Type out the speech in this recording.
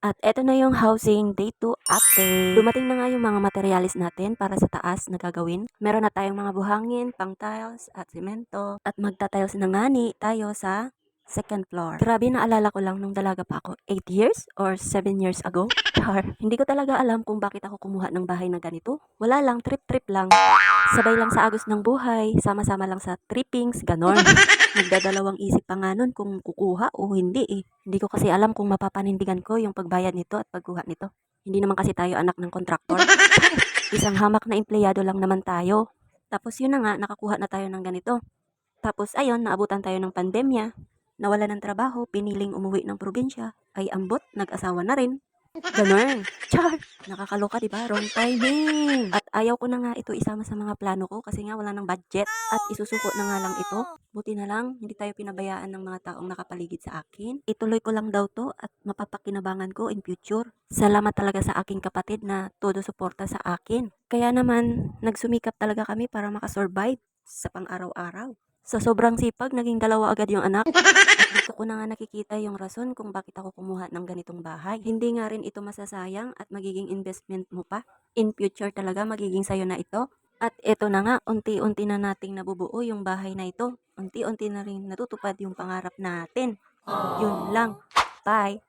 At eto na yung housing day 2 update. Dumating na nga yung mga materialis natin para sa taas na gagawin. Meron na tayong mga buhangin, pang tiles at semento. At magta-tiles na nga ni tayo sa second floor. Grabe, naalala ko lang nung dalaga pa ako, 8 years or 7 years ago. Char, hindi ko talaga alam kung bakit ako kumuha ng bahay na ganito. Wala lang, trip-trip lang. Sabay lang sa agos ng buhay, sama-sama lang sa trippings, ganon. Nagdadalawang isip pa nga nun kung kukuha o hindi eh. Hindi ko kasi alam kung mapapanindigan ko yung pagbayad nito at pagkuha nito. Hindi naman kasi tayo anak ng kontraktor. Isang hamak na empleyado lang naman tayo. Tapos yun na nga, nakakuha na tayo ng ganito. Tapos ayun, naabutan tayo ng pandemya. Nawala ng trabaho, piniling umuwi ng probinsya. Ay ambot, nag-asawa na rin. Ganun. Char! Nakakaloka, diba? Wrong timing. At ayaw ko na nga ito isama sa mga plano ko kasi nga wala ng budget. At isusuko na nga lang ito. Buti na lang, hindi tayo pinabayaan ng mga taong nakapaligid sa akin. Ituloy ko lang daw to at mapapakinabangan ko in future. Salamat talaga sa aking kapatid na todo suporta sa akin. Kaya naman, nagsumikap talaga kami para makasurvive sa pang-araw-araw. Sa sobrang sipag, naging dalawa agad yung anak. At dito ko na nga nakikita yung rason kung bakit ako kumuha ng ganitong bahay. Hindi nga rin ito masasayang at magiging investment mo pa. In future talaga magiging sayo na ito. At ito na nga, unti-unti na nating nabubuo yung bahay na ito. Unti-unti na rin natutupad yung pangarap natin. Yun lang. Bye!